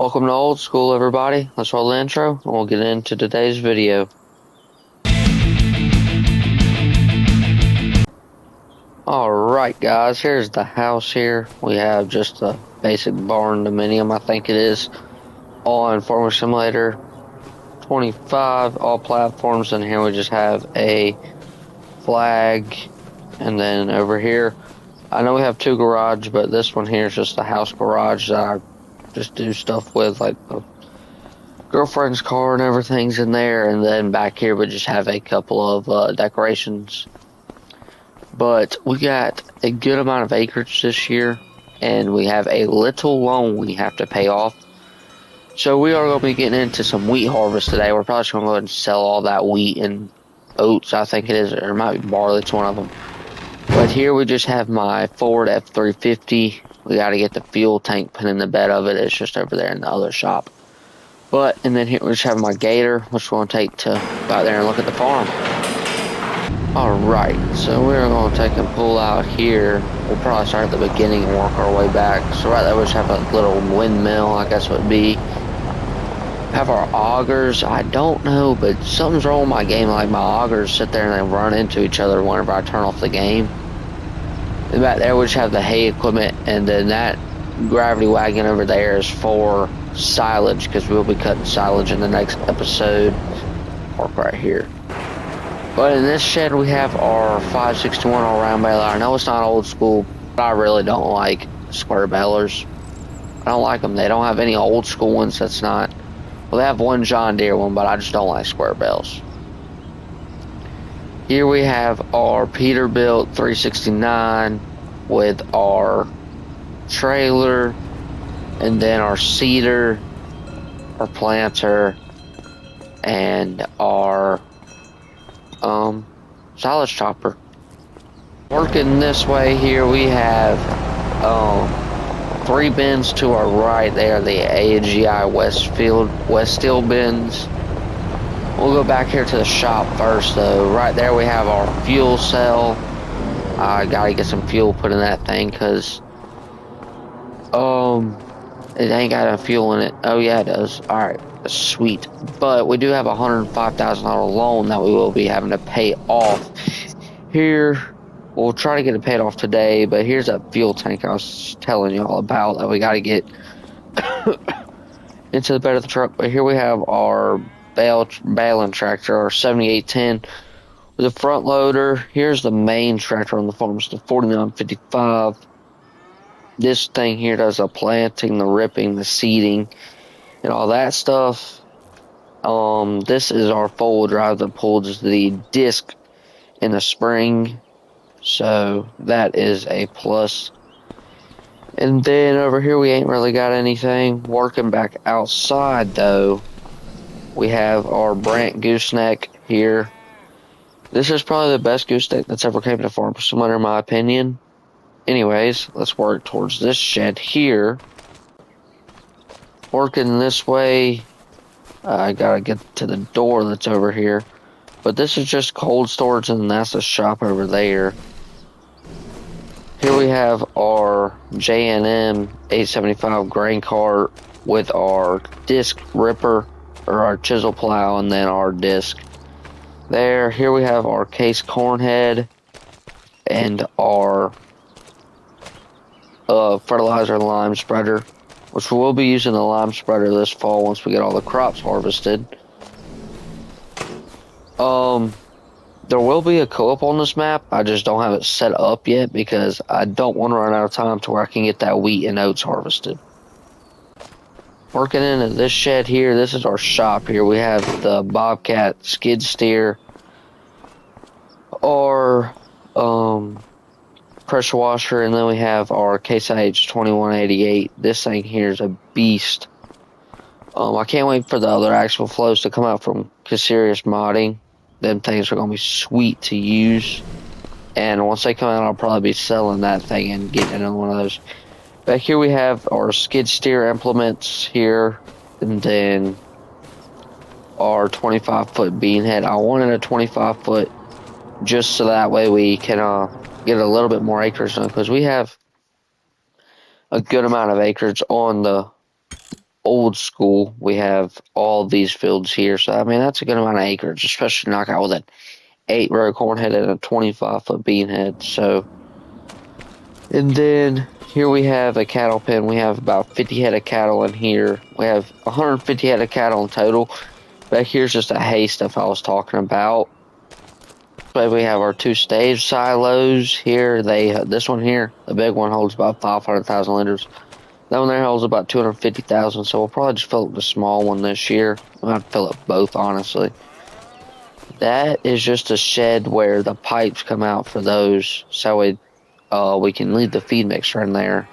Welcome to Old School, everybody. Let's roll the intro, and we'll get into today's video. Alright, guys, here's the house here. We have just a basic barn dominium, I think it is, on Farming Simulator 25, all platforms, and here we just have a flag, and then over here, I know we have two garages, but this one here is just a house garage that I just do stuff with, like a girlfriend's car and everything's in there, and then back here we just have a couple of decorations. But we got a good amount of acreage this year, and we have a little loan we have to pay off. So we are going to be getting into some wheat harvest today. We're probably just going to go ahead and sell all that wheat and oats, I think it is, or it might be barley, it's one of them. But here we just have my Ford F-350. We got to get the fuel tank put in the bed of it. It's just over there in the other shop. And then here we just have my Gator, which we're going to take to go out there and look at the farm. Alright, so we're going to take and pull out here. We'll probably start at the beginning and work our way back. So right there we just have a little windmill, I guess it would be. Have our augers. I don't know, but something's wrong with my game. Like my augers sit there and they run into each other whenever I turn off the game. And back there we just have the hay equipment, and then that gravity wagon over there is for silage, because we'll be cutting silage in the next episode. Park right here. But in this shed we have our 561 all-round baler. I know it's not old school, but I really don't like square balers. I don't like them. They don't have any old school ones. That's not. Well, they have one John Deere one, but I just don't like square bales. Here we have our Peterbilt 369 with our trailer, and then our seeder, our planter, and our silage chopper. Working this way here we have 3 bins to our right. They are the AGI West Steel bins. We'll go back here to the shop first though. Right there we have our fuel cell. I gotta get some fuel put in that thing because it ain't got enough fuel in it. Oh yeah, it does. Alright, sweet. But we do have a $105,000 loan that we will be having to pay off. Here we'll try to get it paid off today, but here's a fuel tank I was telling you all about that we got to get into the bed of the truck. But here we have our baling tractor, our 7810 with a front loader. Here's the main tractor on the farm, it's the 4955. This thing here does the planting, the ripping, the seeding, and all that stuff. This is our four-wheel drive that pulls the disc in the spring. So that is a plus. And then over here we ain't really got anything. Working back outside though, we have our Brandt gooseneck here. This is probably the best gooseneck that's ever came to Farm Simulator in my opinion. Anyways, let's work towards this shed here. Working this way, I gotta get to the door that's over here. But this is just cold storage, and that's the shop over there. Here we have our J&M 875 grain cart with our disc ripper, or our chisel plow, and then our disc there. Here we have our case corn head and our fertilizer and lime spreader, which we will be using the lime spreader this fall once we get all the crops harvested. There will be a co-op on this map. I just don't have it set up yet because I don't want to run out of time to where I can get that wheat and oats harvested. Working into this shed here, this is our shop here. We have the Bobcat skid steer, our pressure washer, and then we have our Case IH 2188. This thing here is a beast. I can't wait for the other actual flows to come out from Caserius Modding. Them things are going to be sweet to use. And once they come out, I'll probably be selling that thing and getting another one of those. Back here we have our skid steer implements here. And then our 25-foot bean head. I wanted a 25-foot just so that way we can get a little bit more acreage done. Because we have a good amount of acreage on the old school. We have all these fields here. So, I mean, that's a good amount of acreage, especially knock out with an 8-row corn head and a 25-foot bean head. So, and then here we have a cattle pen. We have about 50 head of cattle in here. We have 150 head of cattle in total. Back here's just a hay stuff I was talking about. But we have our 2 stage silos here. This one here, the big one, holds about 500,000 liters. That one there holds about 250,000. So we'll probably just fill up the small one this year. We'll have to fill up both, honestly. That is just a shed where the pipes come out for those, so we can leave the feed mixer in there.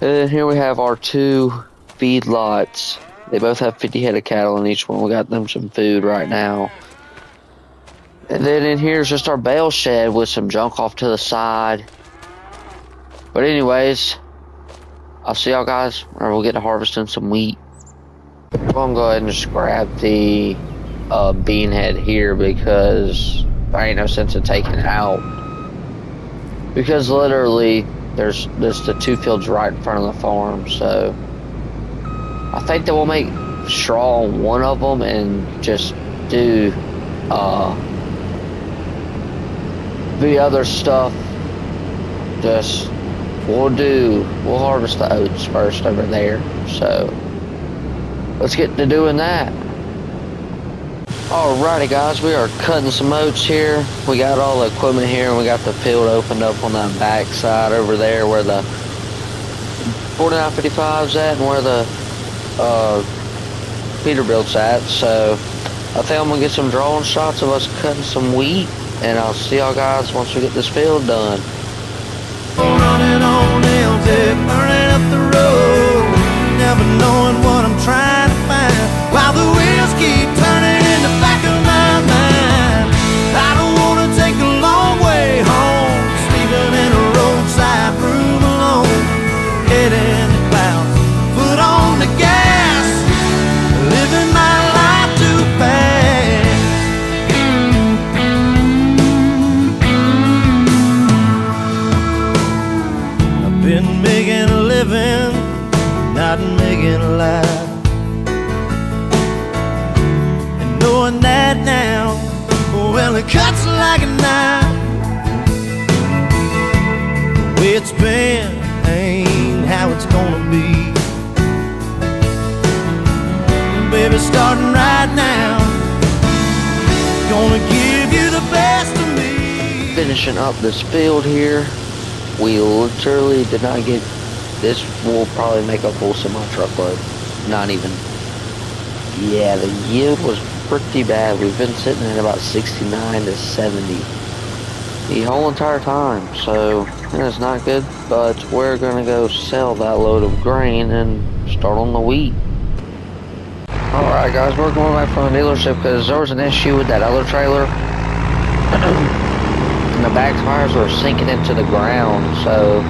And then here we have our 2 feed lots. They both have 50 head of cattle in each one. We got them some food right now. And then in here is just our bale shed with some junk off to the side. But anyways, I'll see y'all guys whenever we get to harvesting some wheat. I'm gonna go ahead and just grab the bean head here because there ain't no sense in taking it out. Because literally, there's the 2 fields right in front of the farm, so I think that we'll make straw on one of them and just do the other stuff. We'll harvest the oats first over there. So let's get to doing that. Alrighty guys, we are cutting some oats here. We got all the equipment here and we got the field opened up on that back side over there where the 4955's at and where the Peterbilt's at. So I think I'm gonna get some drone shots of us cutting some wheat, and I'll see y'all guys once we get this field done. Running on LZ, burning up the road, never knowing what I'm trying to find, while the wheels keep turning in the back of my mind. I don't wanna take a long way home, sleeping in a roadside room alone, head in the clouds, foot on the gas, living my life too fast. I've been making a living, not making a life, and knowing that now, well, it cuts like a knife. The way it's been ain't how it's gonna be. Baby, starting right now, gonna give you the best of me. Finishing up this field here. We literally did not get this. Will probably make a full semi-truckload. Not even. Yeah, the yield was pretty bad. We've been sitting at about 69 to 70 the whole entire time, so it is not good. But we're gonna go sell that load of grain and start on the wheat. Alright guys, we're going back from the dealership because there was an issue with that other trailer. And the back tires were sinking into the ground, so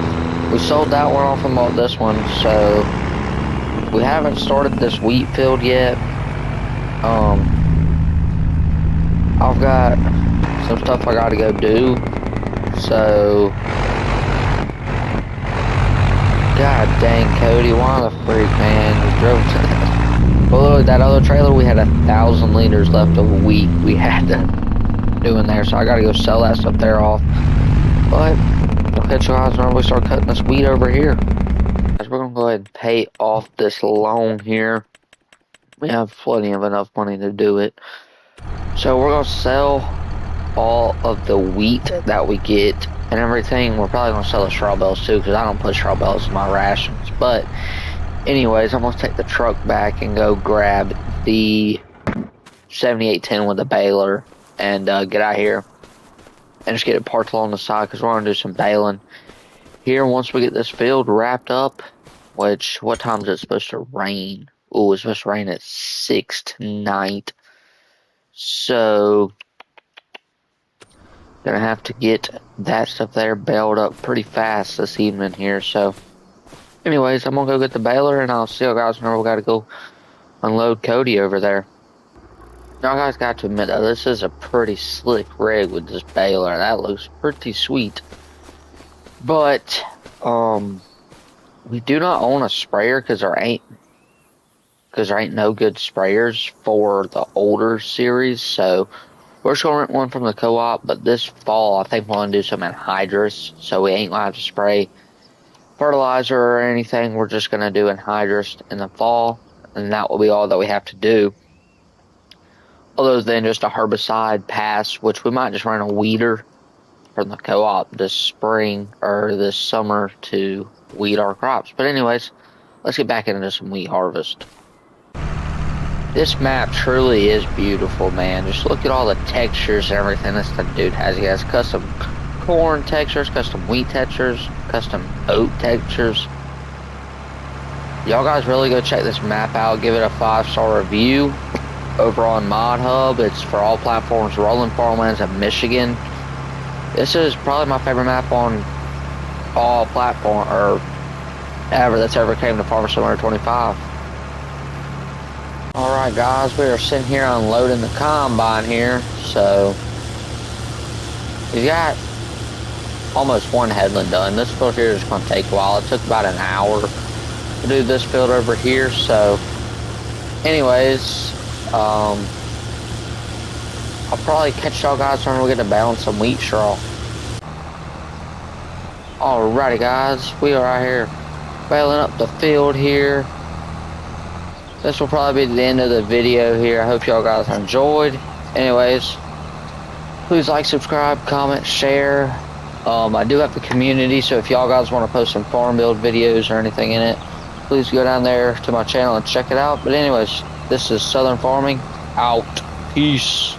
we sold that one off and bought this one. So we haven't started this wheat field yet. I've got some stuff I gotta go do, so god dang, Cody, why the freak, man, you drove to that. Well, that other trailer, we had 1,000 liters left of wheat we had to do in there, so I gotta go sell that stuff there off. But I'll catch you guys whenever we start cutting this wheat over here. Guys, we're gonna go ahead and pay off this loan here. We have plenty of enough money to do it. So we're gonna sell all of the wheat that we get and everything. We're probably gonna sell the straw bales too, because I don't put straw bales in my rations. But anyways, I'm gonna take the truck back and go grab the 7810 with the baler and get out here and just get it parked along the side because we're gonna do some baling here once we get this field wrapped up. Which, what time is it supposed to rain? Oh, it's supposed to rain at 6 tonight. So gonna have to get that stuff there baled up pretty fast this evening here. So anyways, I'm gonna go get the baler and I'll see you guys whenever we gotta go unload Cody over there. Y'all guys got to admit though, this is a pretty slick rig with this baler. That looks pretty sweet. But we do not own a sprayer because there ain't because there ain't no good sprayers for the older series, so we're just going to rent one from the co-op. But this fall, I think we're going to do some anhydrous, so we ain't going to have to spray fertilizer or anything. We're just going to do anhydrous in the fall, and that will be all that we have to do, other than just a herbicide pass, which we might just run a weeder from the co-op this spring or this summer to weed our crops. But anyways, let's get back into some wheat harvest. This map truly is beautiful, man. Just look at all the textures and everything this dude has. He has custom corn textures, custom wheat textures, custom oat textures. Y'all guys really go check this map out. Give it a 5-star review over on Mod Hub. It's for all platforms, Rolling Farmlands of Michigan. This is probably my favorite map on all platform or ever that's ever came to Farming Simulator 25. Alright guys, we are sitting here unloading the combine here, so we got almost one headland done. This field here is going to take a while. It took about an hour to do this field over here, so anyways, I'll probably catch y'all guys when we get to balance some wheat straw. Alrighty guys, we are out here baling up the field here. This will probably be the end of the video here. I hope y'all guys enjoyed. Anyways, please like, subscribe, comment, share. I do have the community, so if y'all guys want to post some farm build videos or anything in it, please go down there to my channel and check it out. But anyways, this is Southern Farming out. Peace.